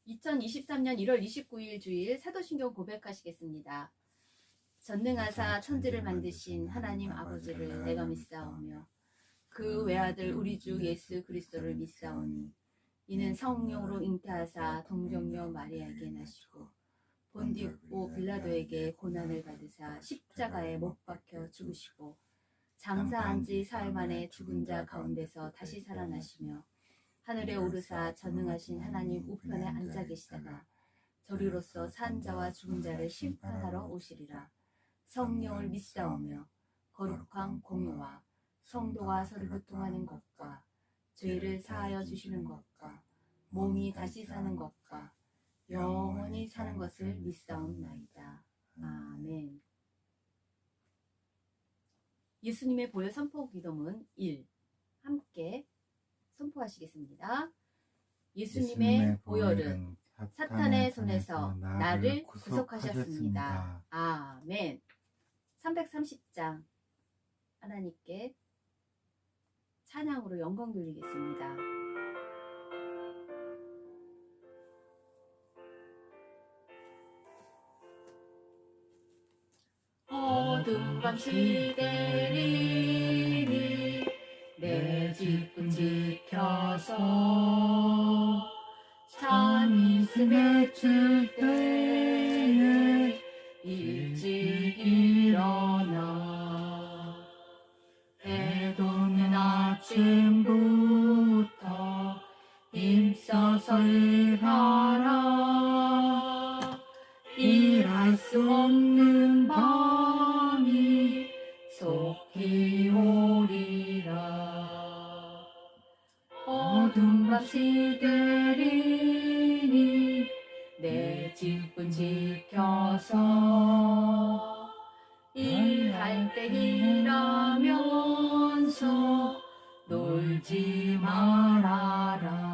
2023년 1월 29일 주일 사도신경 고백하시겠습니다. 전능하사 천지를 만드신 하나님 아버지를 내가 믿사오며 그 외아들 우리 주 예수 그리스도를 믿사오니 이는 성령으로 잉태하사 동정녀 마리아에게 나시고 본디오 빌라도에게 고난을 받으사 십자가에 못 박혀 죽으시고 장사한 지 사흘 만에 죽은 자 가운데서 다시 살아나시며 하늘에 오르사 전능하신 하나님 우편에 앉아 계시다가 저리로서 산 자와 죽은 자를 심판하러 오시리라. 성령을 믿사오며 거룩한 공유와 성도가 서로 교통하는 것과 죄를 사하여 주시는 것과 몸이 다시 사는 것과 영원히 사는 것을 믿사옵나이다. 아멘. 예수님의 보혈 선포 기도문 1. 함께 선포하시겠습니다. 예수님의 보혈은 사탄의 손에서 나를 구속하셨습니다. 아멘. 330장 하나님께 찬양으로 영광 돌리겠습니다. 어두운 밤 시대리니 내 집은 지켜서 잠이 맺힐 때에 일찍 일어나 해도 없는 아침부터 힘써서 일하라. 일할 수 없는 밤이 속히 오리라. 어두운 밤 시대리니 내 집은 지켜서 일할 때 일하면서 놀지 말아라.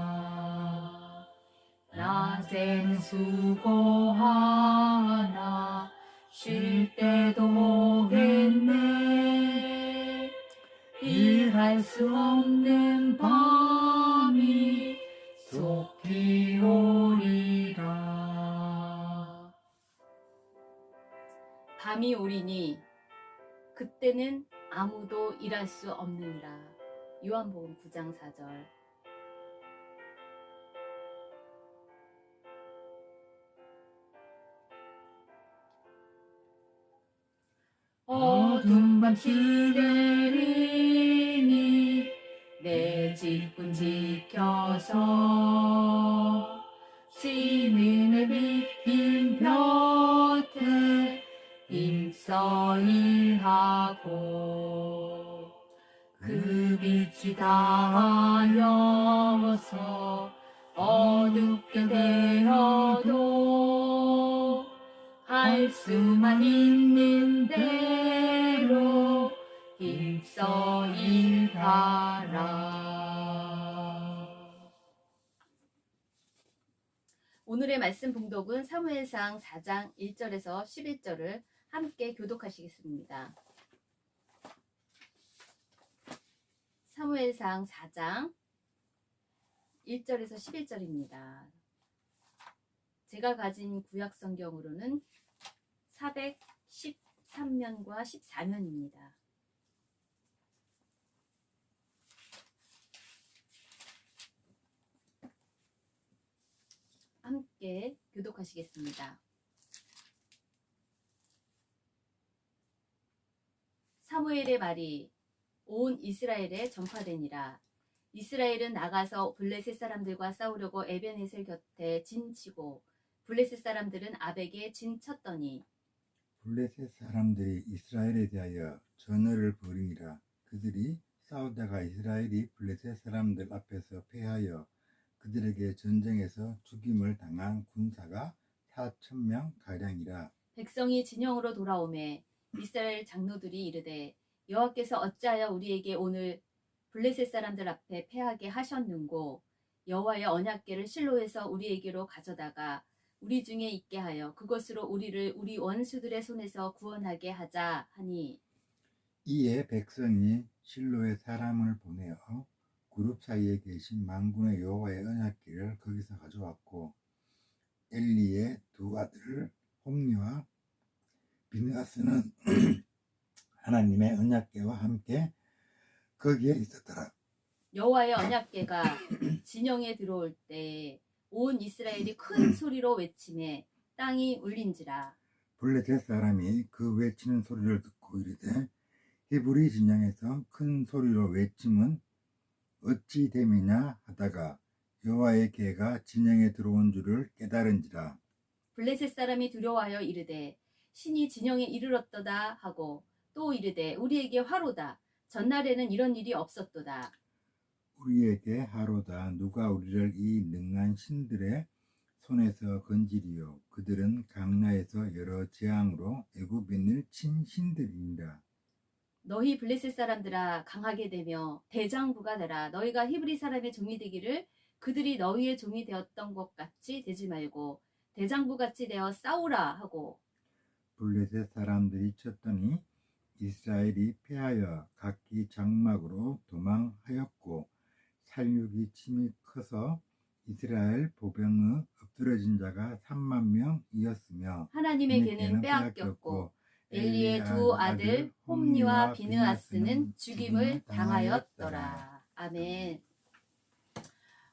낮엔 수고하나 쉴 때도 오겠네. 일할 수 없는 밤이 속히 오리라. 밤이 오리니 그때는 아무도 일할 수 없느니라. 요한복음 9장 4절. 어두운 밤 시대리니 내 집은 지켜서 시민의 빛인 곁에 힘써 일하고 그 빛이 닿아여서 어둡게 되어도 할 수만 있는 대로 힘써 일하라. 오늘의 말씀 봉독은 사무엘상 4장 1절에서 11절을 함께 교독하시겠습니다. 사무엘상 4장 1절에서 11절입니다. 제가 가진 구약 성경으로는 413면과 14면입니다. 함께 교독하시겠습니다. 사무엘의 말이 온 이스라엘에 전파되니라. 이스라엘은 나가서 블레셋 사람들과 싸우려고 에벤에셀 곁에 진치고 블레셋 사람들은 아벡에 진쳤더니 블레셋 사람들이 이스라엘에 대하여 전열을 벌이니라. 그들이 싸우다가 이스라엘이 블레셋 사람들 앞에서 패하여 그들에게 전쟁에서 죽임을 당한 군사가 4,000명 가량이라. 백성이 진영으로 돌아오매 이스라엘 장로들이 이르되 여호와께서 어찌하여 우리에게 오늘 블레셋 사람들 앞에 패하게 하셨는고 여호와의 언약궤를 실로에서 우리에게로 가져다가 우리 중에 있게 하여 그것으로 우리를 우리 원수들의 손에서 구원하게 하자 하니 이에 백성이 실로에 사람을 보내어 그룹 사이에 계신 만군의 여호와의 언약궤를 거기서 가져왔고 엘리의 두 아들 홈리와 비느하스는 하나님의 언약궤와 함께 거기에 있었더라. 여호와의 언약궤가 진영에 들어올 때 온 이스라엘이 큰 소리로 외치매 땅이 울린지라. 블레셋 사람이 그 외치는 소리를 듣고 이르되 히브리 진영에서 큰 소리로 외침은 어찌 됨이냐 하다가 여호와의 궤가 진영에 들어온 줄을 깨달은지라. 블레셋 사람이 두려워하여 이르되 신이 진영에 이르렀도다 하고 또 이르되 우리에게 화로다. 전날에는 이런 일이 없었도다. 우리에게 하로다. 누가 우리를 이 능한 신들의 손에서 건지리요. 그들은 강야에서 여러 재앙으로 애굽인을 친 신들이니라. 너희 블레셋 사람들아 강하게 되며 대장부가 되라. 너희가 히브리 사람의 종이 되기를 그들이 너희의 종이 되었던 것 같이 되지 말고 대장부 같이 되어 싸우라 하고. 블레셋 사람들이 쳤더니 이스라엘이 패하여 각기 장막으로 도망하였고 살육이 침이 커서 이스라엘 보병의 엎드러진 자가 3만 명이었으며 하나님의 궤는 빼앗겼고 엘리의 두 아들 홈리와 비느하스는 죽임을 당하였더라. 아멘.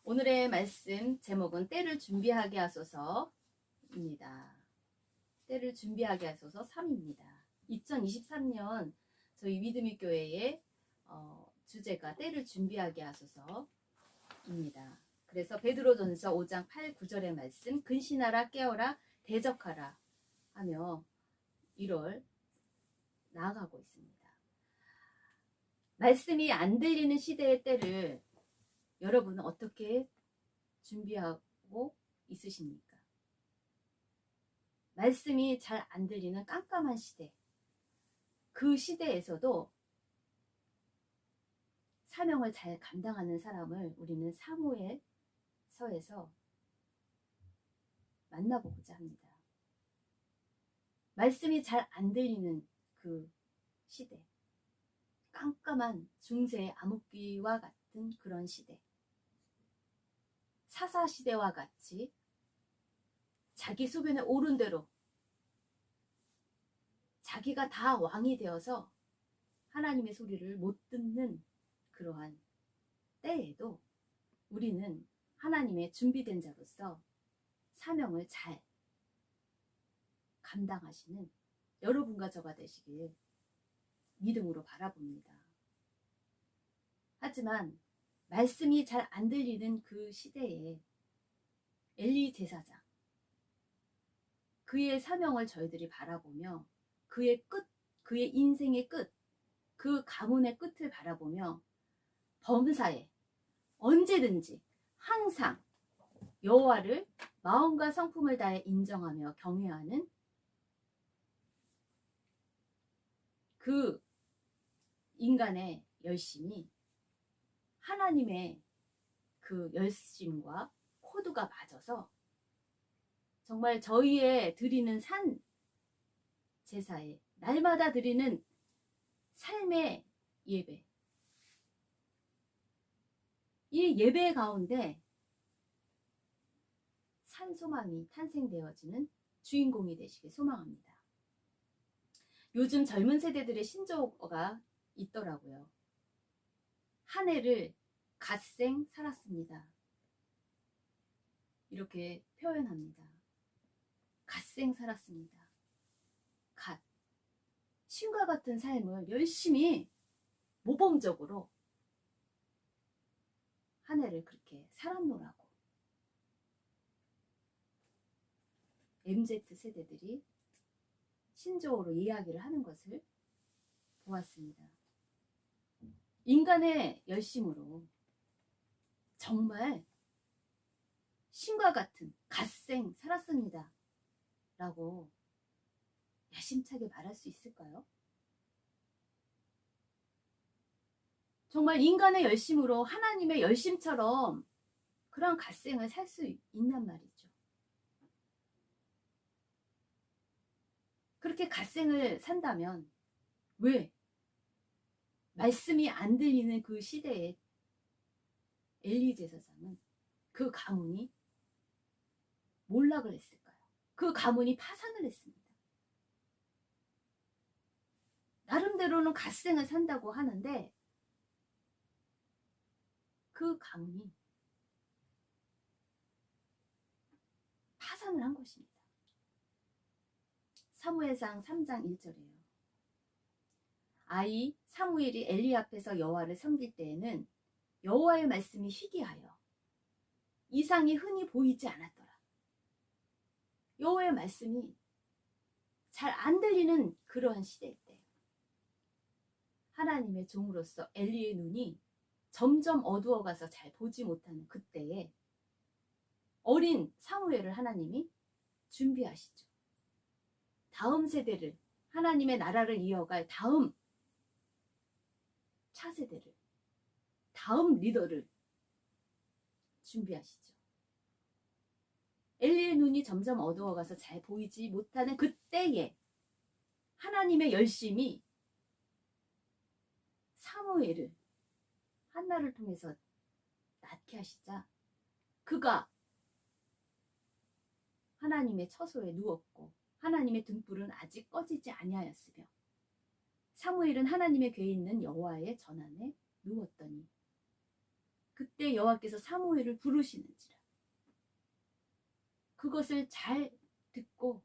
오늘의 말씀 제목은 때를 준비하게 하소서입니다. 때를 준비하게 하소서 3입니다. 2023년 저희 믿음의 교회의 주제가 때를 준비하게 하소서입니다. 그래서 베드로전서 5장 8, 9절의 말씀 근신하라 깨어라 대적하라 하며 1월 나아가고 있습니다. 말씀이 안 들리는 시대의 때를 여러분은 어떻게 준비하고 있으십니까? 말씀이 잘 안 들리는 깜깜한 시대, 그 시대에서도 사명을 잘 감당하는 사람을 우리는 사무엘서에서 만나보고자 합니다. 말씀이 잘 안 들리는 그 시대, 깜깜한 중세의 암흑기와 같은 그런 시대, 사사시대와 같이 자기 소변에 오른 대로 자기가 다 왕이 되어서 하나님의 소리를 못 듣는 그러한 때에도 우리는 하나님의 준비된 자로서 사명을 잘 감당하시는 여러분과 저가 되시길 믿음으로 바라봅니다. 하지만 말씀이 잘 안 들리는 그 시대에 엘리 제사장, 그의 사명을 저희들이 바라보며 그의 끝, 그의 인생의 끝, 그 가문의 끝을 바라보며 범사에 언제든지 항상 여호와를 마음과 성품을 다해 인정하며 경외하는 그 인간의 열심이 하나님의 그 열심과 코드가 맞아서 정말 저희의 드리는 산 제사에 날마다 드리는 삶의 예배, 이 예배 가운데 산 소망이 탄생되어지는 주인공이 되시길 소망합니다. 요즘 젊은 세대들의 신조어가 있더라고요. 한 해를 갓생 살았습니다. 이렇게 표현합니다. 갓생 살았습니다. 갓. 신과 같은 삶을 열심히 모범적으로 한 해를 그렇게 살았노라고. MZ 세대들이 신조어로 이야기를 하는 것을 보았습니다. 인간의 열심으로 정말 신과 같은 갓생 살았습니다 라고 야심차게 말할 수 있을까요? 정말 인간의 열심으로 하나님의 열심처럼 그런 갓생을 살 수 있단 말이죠. 그렇게 갓생을 산다면 왜 말씀이 안 들리는 그 시대에 엘리 제사장은 그 가문이 몰락을 했을까요? 그 가문이 파산을 했습니다. 나름대로는 갓생을 산다고 하는데 그 가문이 파산을 한 것입니다. 사무엘상 3장 1절이에요. 아이 사무엘이 엘리 앞에서 여호와를 섬길 때에는 여호와의 말씀이 희귀하여 이상이 흔히 보이지 않았더라. 여호와의 말씀이 잘 안 들리는 그러한 시대일 때 하나님의 종으로서 엘리의 눈이 점점 어두워가서 잘 보지 못하는 그때에 어린 사무엘을 하나님이 준비하시죠. 다음 세대를, 하나님의 나라를 이어갈 다음 차세대를, 다음 리더를 준비하시죠. 엘리의 눈이 점점 어두워가서 잘 보이지 못하는 그때에 하나님의 열심이 사무엘을 한나를 통해서 낳게 하시자 그가 하나님의 처소에 누웠고 하나님의 등불은 아직 꺼지지 아니하였으며 사무엘은 하나님의 궤에 있는 여호와의 전안에 누웠더니 그때 여호와께서 사무엘을 부르시는지라. 그것을 잘 듣고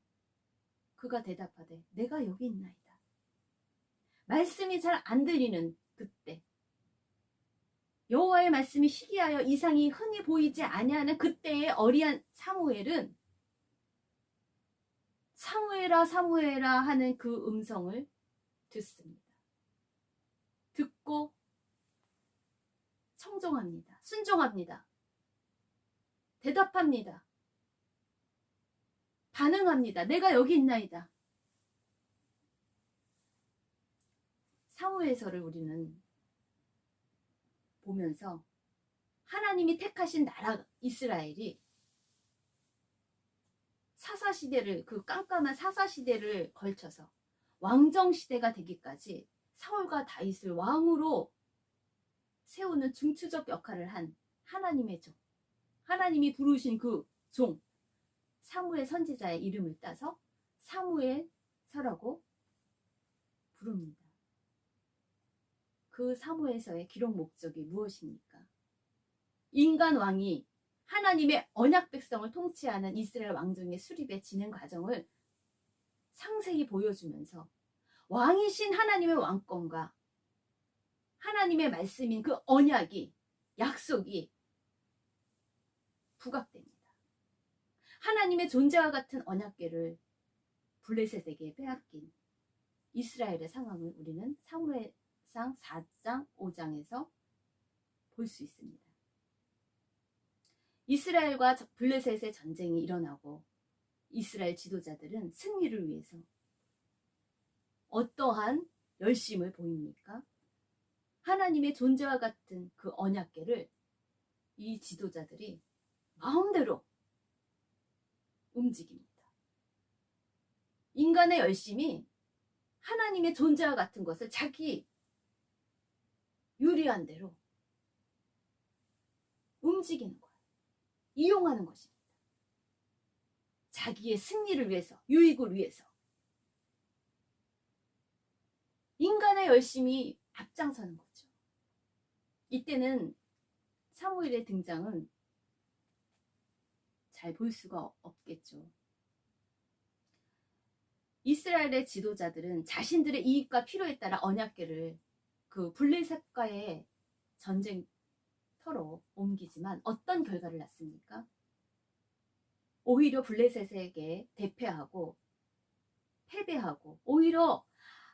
그가 대답하되 내가 여기 있나이다. 말씀이 잘 안 들리는 그때 여호와의 말씀이 희귀하여 이상이 흔히 보이지 아니하는 그때의 어리한 사무엘은 사무엘아 사무엘아 하는 그 음성을 듣습니다. 듣고 청종합니다. 순종합니다. 대답합니다. 반응합니다. 내가 여기 있나이다. 사무엘서를 우리는 보면서 하나님이 택하신 나라 이스라엘이 사사시대를, 그 깜깜한 사사시대를 걸쳐서 왕정시대가 되기까지 사울과 다윗을 왕으로 세우는 중추적 역할을 한 하나님의 종, 하나님이 부르신 그 종 사무엘 선지자의 이름을 따서 사무엘서라고 부릅니다. 그 사무엘서의 기록 목적이 무엇입니까? 인간 왕이 하나님의 언약 백성을 통치하는 이스라엘 왕정의 수립의 진행 과정을 상세히 보여주면서 왕이신 하나님의 왕권과 하나님의 말씀인 그 언약이, 약속이 부각됩니다. 하나님의 존재와 같은 언약궤를 블레셋에게 빼앗긴 이스라엘의 상황을 우리는 사무엘상 4장 5장에서 볼 수 있습니다. 이스라엘과 블레셋의 전쟁이 일어나고 이스라엘 지도자들은 승리를 위해서 어떠한 열심을 보입니까? 하나님의 존재와 같은 그 언약궤를 이 지도자들이 마음대로 움직입니다. 인간의 열심이 하나님의 존재와 같은 것을 자기 유리한 대로 움직이는 거예요. 이용하는 것입니다. 자기의 승리를 위해서, 유익을 위해서. 인간의 열심이 앞장서는 거죠. 이때는 사무엘의 등장은 잘 볼 수가 없겠죠. 이스라엘의 지도자들은 자신들의 이익과 필요에 따라 언약궤를 그 블레셋과의 전쟁터로 옮기지만 어떤 결과를 낳습니까? 오히려 블레셋에게 대패하고 패배하고 오히려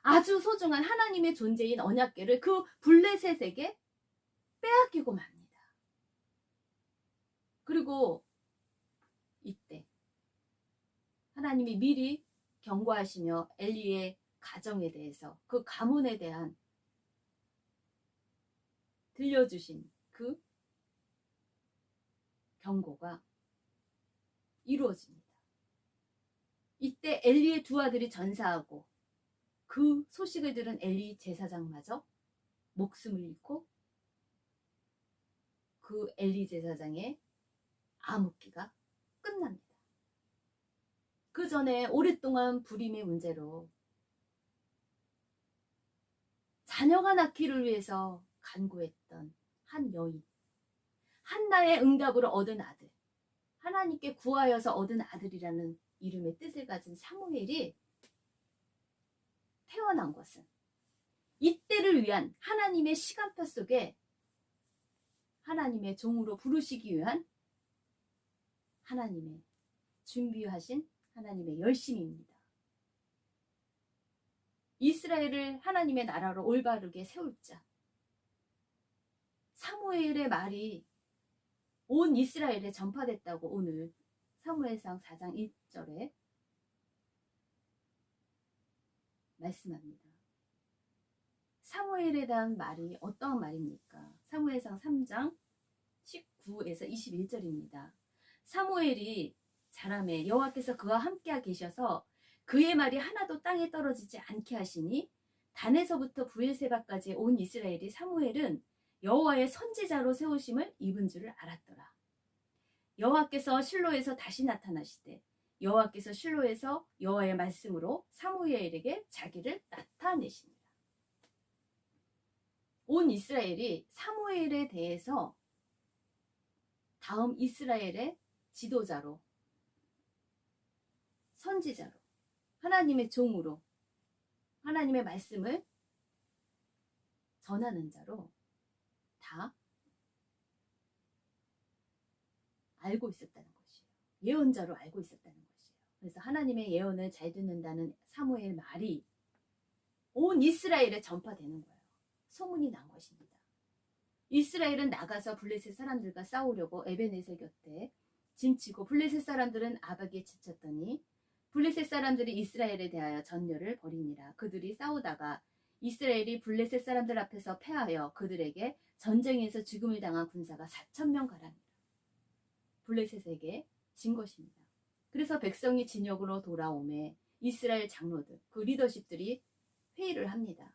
아주 소중한 하나님의 존재인 언약궤를 그 블레셋에게 빼앗기고 맙니다. 그리고 이때 하나님이 미리 경고하시며 엘리의 가정에 대해서 그 가문에 대한 들려주신 그 경고가 이루어집니다. 이때 엘리의 두 아들이 전사하고 그 소식을 들은 엘리 제사장마저 목숨을 잃고 그 엘리 제사장의 암흑기가 끝납니다. 그 전에 오랫동안 불임의 문제로 자녀가 낳기를 위해서 간구했던 한 여인, 한나의 응답으로 얻은 아들, 하나님께 구하여서 얻은 아들이라는 이름의 뜻을 가진 사무엘이 태어난 것은 이때를 위한 하나님의 시간표 속에 하나님의 종으로 부르시기 위한 하나님의 준비하신 하나님의 열심입니다. 이스라엘을 하나님의 나라로 올바르게 세울 자, 사무엘의 말이 온 이스라엘에 전파됐다고 오늘 사무엘상 4장 1절에 말씀합니다. 사무엘에 대한 말이 어떠한 말입니까? 사무엘상 3장 19에서 21절입니다. 사무엘이 자라매 여호와께서 그와 함께 계셔서 그의 말이 하나도 땅에 떨어지지 않게 하시니 단에서부터 브엘세바까지 온 이스라엘이 사무엘은 여호와의 선지자로 세우심을 입은 줄을 알았더라. 여호와께서 실로에서 다시 나타나시되 여호와께서 실로에서 여호와의 말씀으로 사무엘에게 자기를 나타내시니라. 온 이스라엘이 사무엘에 대해서 다음 이스라엘의 지도자로, 선지자로, 하나님의 종으로 하나님의 말씀을 전하는 자로 다 알고 있었다는 것이에요. 예언자로 알고 있었다는 것이에요. 그래서 하나님의 예언을 잘 듣는다는 사무엘 말이 온 이스라엘에 전파되는 거예요. 소문이 난 것입니다. 이스라엘은 나가서 블레셋 사람들과 싸우려고 에벤에셀 곁에 짐치고 블레셋 사람들은 아박에 지쳤더니 블레셋 사람들이 이스라엘에 대하여 전열을 벌이니라. 그들이 싸우다가 이스라엘이 블레셋 사람들 앞에서 패하여 그들에게 전쟁에서 죽음을 당한 군사가 4,000명 가량이라. 블레셋에게 진 것입니다. 그래서 백성이 진역으로 돌아오매 이스라엘 장로들, 그 리더십들이 회의를 합니다.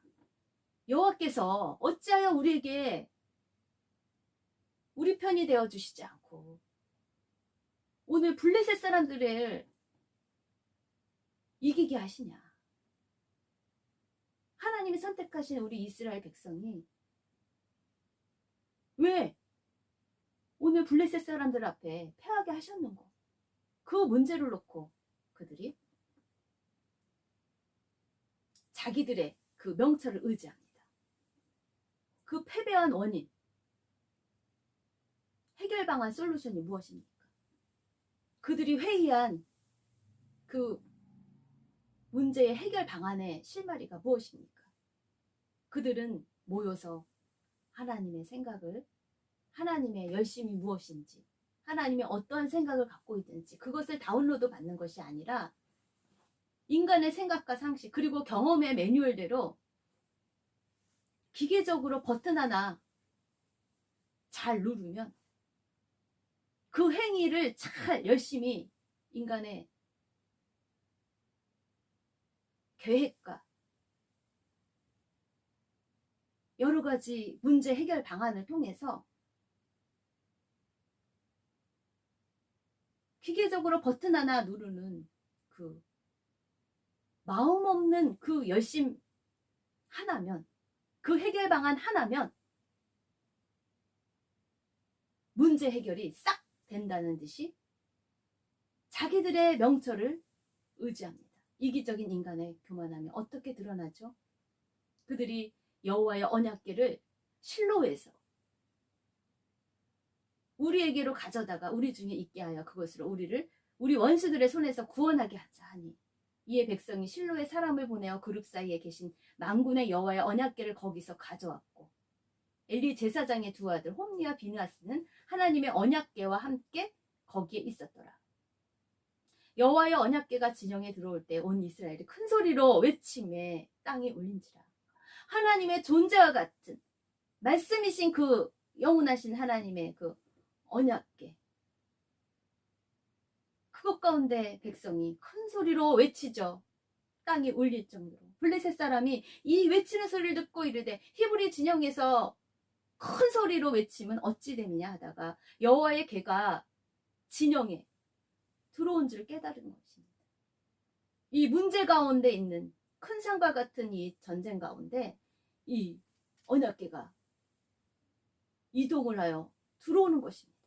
여호와께서 어찌하여 우리에게 우리 편이 되어 주시지 않고 오늘 블레셋 사람들을 이기게 하시냐. 하나님이 선택하신 우리 이스라엘 백성이 왜 오늘 블레셋 사람들 앞에 패하게 하셨는고. 그 문제를 놓고 그들이 자기들의 그 명철을 의지합니다. 그 패배한 원인, 해결 방안, 솔루션이 무엇입니까? 그들이 회의한 그 문제의 해결 방안의 실마리가 무엇입니까? 그들은 모여서 하나님의 생각을, 하나님의 열심이 무엇인지, 하나님이 어떠한 생각을 갖고 있는지 그것을 다운로드 받는 것이 아니라 인간의 생각과 상식 그리고 경험의 매뉴얼대로 기계적으로 버튼 하나 잘 누르면 그 행위를 잘 열심히 인간의 계획과 여러 가지 문제 해결 방안을 통해서 기계적으로 버튼 하나 누르는 그 마음 없는 그 열심 하나면, 그 해결 방안 하나면 문제 해결이 싹 된다는 듯이 자기들의 명철을 의지합니다. 이기적인 인간의 교만함이 어떻게 드러나죠? 그들이 여호와의 언약궤를 실로에서 우리에게로 가져다가 우리 중에 있게 하여 그것으로 우리 원수들의 손에서 구원하게 하자 하니 이에 백성이 실로의 사람을 보내어 그룹 사이에 계신 만군의 여호와의 언약궤를 거기서 가져왔고 엘리 제사장의 두 아들 홈리와 비느하스는 하나님의 언약궤와 함께 거기에 있었더라. 여호와의 언약궤가 진영에 들어올 때 온 이스라엘이 큰 소리로 외침에 땅이 울린지라. 하나님의 존재와 같은 말씀이신 그 영원하신 하나님의 그 언약궤, 그것 가운데 백성이 큰 소리로 외치죠. 땅이 울릴 정도로. 블레셋 사람이 이 외치는 소리를 듣고 이르되 히브리 진영에서 큰 소리로 외치면 어찌 됨이냐 하다가 여호와의 궤가 진영에 들어온 줄 깨달은 것입니다. 이 문제 가운데 있는 큰 산과 같은 이 전쟁 가운데 이 언약궤가 이동을 하여 들어오는 것입니다.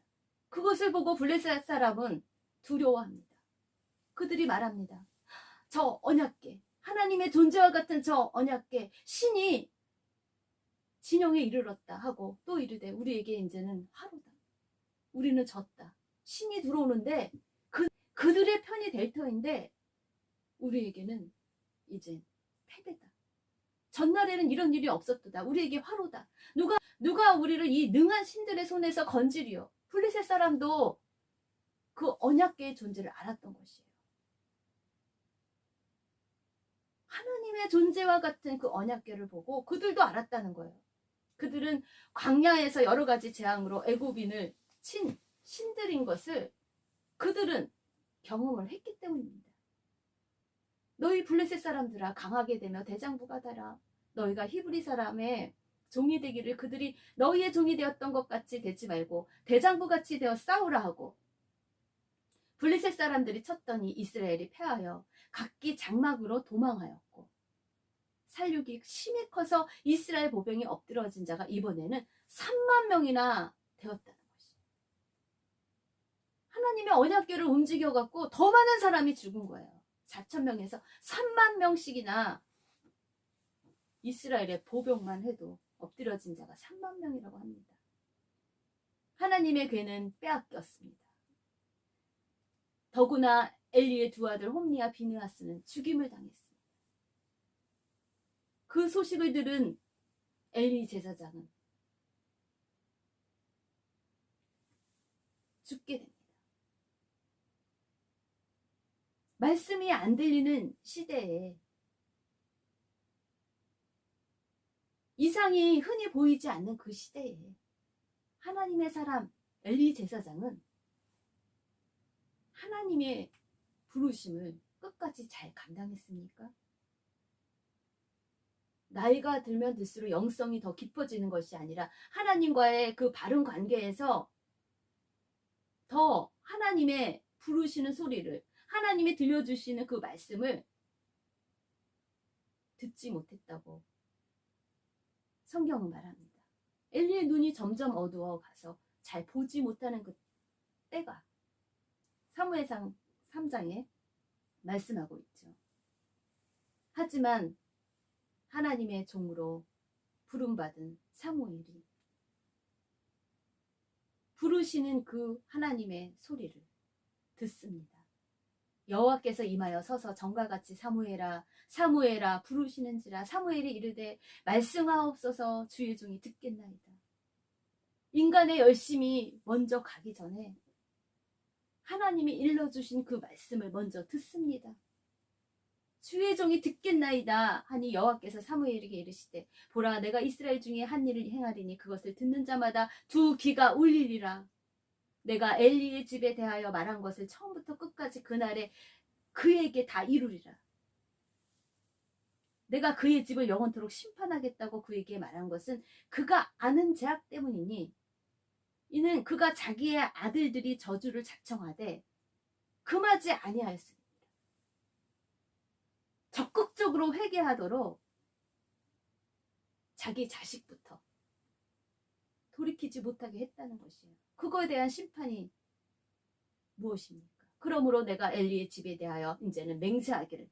그것을 보고 블레셋 사람은 두려워합니다. 그들이 말합니다. 저 언약궤, 하나님의 존재와 같은 저 언약궤, 신이 진영에 이르렀다 하고 또 이르되 우리에게 이제는 하루다. 우리는 졌다. 신이 들어오는데 그들의 편이 될 터인데 우리에게는 이제 패배다. 전날에는 이런 일이 없었도다. 우리에게 화로다. 누가 우리를 이 능한 신들의 손에서 건지리요. 블레셋 사람도 그 언약궤의 존재를 알았던 것이에요. 하나님의 존재와 같은 그 언약궤를 보고 그들도 알았다는 거예요. 그들은 광야에서 여러 가지 재앙으로 애굽인을 친 신들인 것을 그들은 경험을 했기 때문입니다. 너희 블레셋 사람들아 강하게 되며 대장부가 되라. 너희가 히브리 사람의 종이 되기를 그들이 너희의 종이 되었던 것 같이 되지 말고 대장부같이 되어 싸우라 하고 블레셋 사람들이 쳤더니 이스라엘이 패하여 각기 장막으로 도망하였고 살육이 심히 커서 이스라엘 보병이 엎드러진 자가 이번에는 3만 명이나 되었다는 것이에요. 하나님의 언약궤를 움직여갖고 더 많은 사람이 죽은 거예요. 4천 명에서 3만 명씩이나 이스라엘의 보병만 해도 엎드러진 자가 3만 명이라고 합니다. 하나님의 궤는 빼앗겼습니다. 더구나 엘리의 두 아들 홈니와 비느하스는 죽임을 당했습니다. 그 소식을 들은 엘리 제사장은 죽게 됩니다. 말씀이 안 들리는 시대에 이상이 흔히 보이지 않는 그 시대에 하나님의 사람 엘리 제사장은 하나님의 부르심을 끝까지 잘 감당했습니까? 나이가 들면 들수록 영성이 더 깊어지는 것이 아니라 하나님과의 그 바른 관계에서 더 하나님의 부르시는 소리를 하나님이 들려주시는 그 말씀을 듣지 못했다고 성경은 말합니다. 엘리의 눈이 점점 어두워 가서 잘 보지 못하는 그 때가 사무엘상 3장에 말씀하고 있죠. 하지만 하나님의 종으로 부름받은 사무엘이 부르시는 그 하나님의 소리를 듣습니다. 여호와께서 임하여 서서 전과 같이 사무엘아 사무엘아 부르시는지라 사무엘이 이르되 말씀하옵소서 주의 종이 듣겠나이다. 인간의 열심이 먼저 가기 전에 하나님이 일러주신 그 말씀을 먼저 듣습니다. 주의 종이 듣겠나이다 하니 여호와께서 사무엘에게 이르시되 보라 내가 이스라엘 중에 한 일을 행하리니 그것을 듣는 자마다 두 귀가 울리리라. 내가 엘리의 집에 대하여 말한 것을 처음부터 끝까지 그날에 그에게 다 이루리라. 내가 그의 집을 영원토록 심판하겠다고 그에게 말한 것은 그가 아는 죄악 때문이니 이는 그가 자기의 아들들이 저주를 자청하되 금하지 아니하였습니다. 적극적으로 회개하도록 자기 자식부터 돌이키지 못하게 했다는 것이에요. 그거에 대한 심판이 무엇입니까? 그러므로 내가 엘리의 집에 대하여 이제는 맹세하기를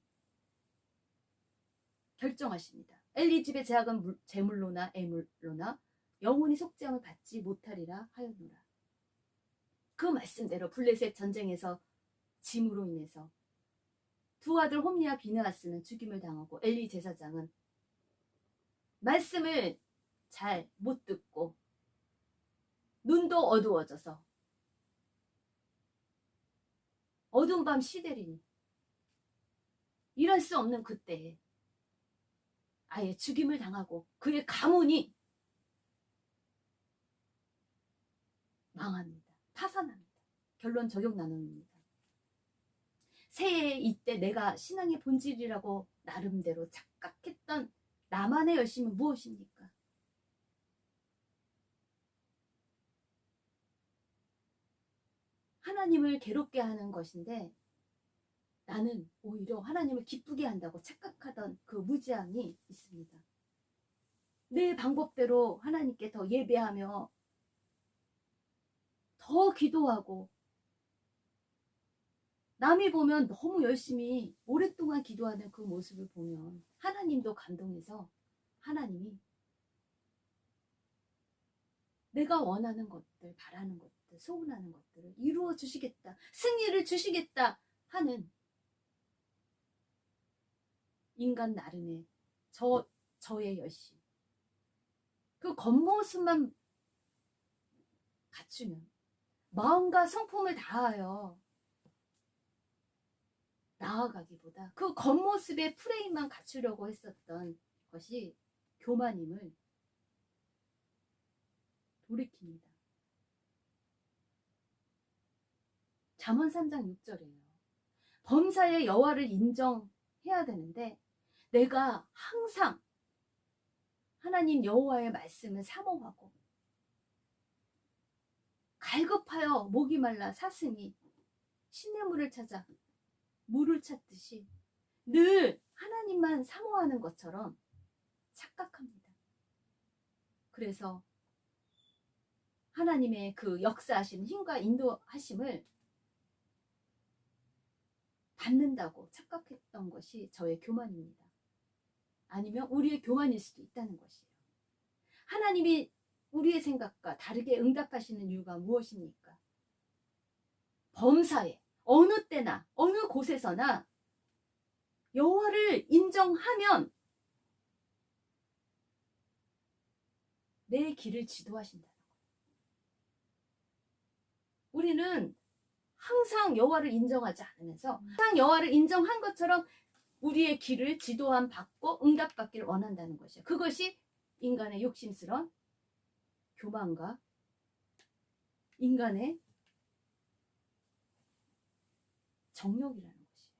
결정하십니다. 엘리 집의 제약은 재물로나 애물로나 영원히 속죄함을 받지 못하리라 하였노라. 그 말씀대로 블레셋 전쟁에서 짐으로 인해서 두 아들 홈니와 비느하스는 죽임을 당하고 엘리 제사장은 말씀을 잘 못 듣고 눈도 어두워져서 어두운 밤 시대리니 이럴 수 없는 그때에 아예 죽임을 당하고 그의 가문이 망합니다. 파산합니다. 결론 저격 나눔입니다. 새해 이때 내가 신앙의 본질이라고 나름대로 착각했던 나만의 열심은 무엇입니까? 하나님을 괴롭게 하는 것인데 나는 오히려 하나님을 기쁘게 한다고 착각하던 그 무지함이 있습니다. 내 방법대로 하나님께 더 예배하며 더 기도하고, 남이 보면 너무 열심히 오랫동안 기도하는 그 모습을 보면 하나님도 감동해서 하나님이 내가 원하는 것들, 바라는 것들, 소원하는 것들을 이루어 주시겠다, 승리를 주시겠다 하는 인간 나름의 저의 열심, 그 겉모습만 갖추면, 마음과 성품을 다하여 나아가기보다 그 겉모습의 프레임만 갖추려고 했었던 것이 교만임을 돌이킵니다. 잠언 3장 6절이에요. 범사의 여호와를 인정해야 되는데 내가 항상 하나님 여호와의 말씀을 사모하고 갈급하여 목이 말라 사슴이 시냇물을 찾아 물을 찾듯이 늘 하나님만 사모하는 것처럼 착각합니다. 그래서 하나님의 그 역사하신 힘과 인도하심을 받는다고 착각했던 것이 저의 교만입니다. 아니면 우리의 교만일 수도 있다는 것이에요. 하나님이 우리의 생각과 다르게 응답하시는 이유가 무엇입니까? 범사에 어느 때나 어느 곳에서나 여호와를 인정하면 내 길을 지도하신다는 거예요. 우리는 항상 여호와를 인정하지 않으면서 항상 여호와를 인정한 것처럼 우리의 길을 지도함 받고 응답받기를 원한다는 것이에요. 그것이 인간의 욕심스러운 교만과 인간의 정욕이라는 것이에요.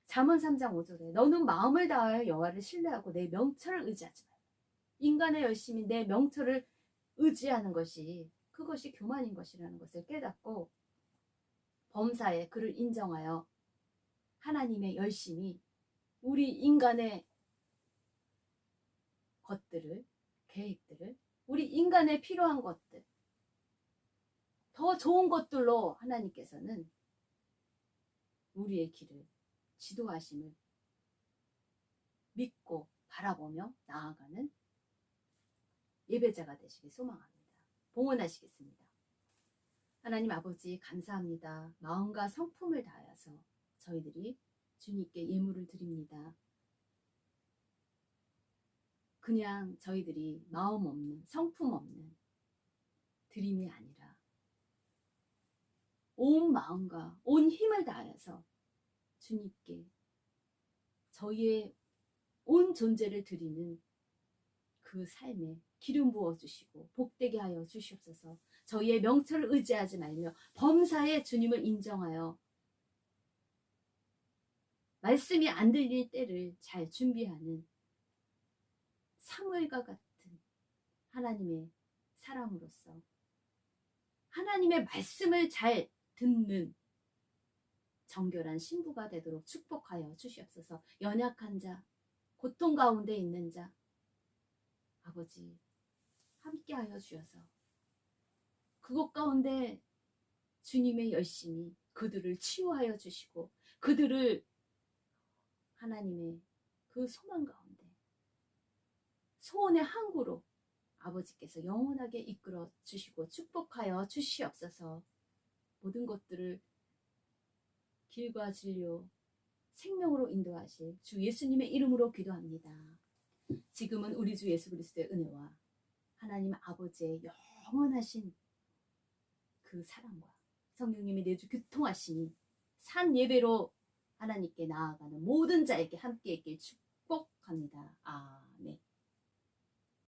잠언 3장 5절에 너는 마음을 다하여 여호와를 신뢰하고 내 명철을 의지하지 말라. 인간의 열심이 내 명철을 의지하는 것이 그것이 교만인 것이라는 것을 깨닫고 범사에 그를 인정하여 하나님의 열심이 우리 인간의 것들을, 계획들을, 우리 인간에 필요한 것들, 더 좋은 것들로 하나님께서는 우리의 길을 지도하심을 믿고 바라보며 나아가는 예배자가 되시길 소망합니다. 봉헌하시겠습니다. 하나님 아버지 감사합니다. 마음과 성품을 다하여서 저희들이 주님께 예물을 드립니다. 그냥 저희들이 마음 없는, 성품 없는 드림이 아니라 온 마음과 온 힘을 다하여서 주님께 저희의 온 존재를 드리는 그 삶에 기름 부어주시고 복되게 하여 주시옵소서. 저희의 명철을 의지하지 말며 범사에 주님을 인정하여 말씀이 안 들릴 때를 잘 준비하는 사무엘과 같은 하나님의 사람으로서 하나님의 말씀을 잘 듣는 정결한 신부가 되도록 축복하여 주시옵소서. 연약한 자, 고통 가운데 있는 자, 아버지 함께하여 주셔서 그곳 가운데 주님의 열심이 그들을 치유하여 주시고 그들을 하나님의 그 소망 가운데 소원의 항구로 아버지께서 영원하게 이끌어 주시고 축복하여 주시옵소서. 모든 것들을 길과 진료 생명으로 인도하실 주 예수님의 이름으로 기도합니다. 지금은 우리 주 예수 그리스도의 은혜와 하나님 아버지의 영원하신 그 사랑과 성령님이 내주 교통하시니 산 예배로 하나님께 나아가는 모든 자에게 함께 있길 축복합니다.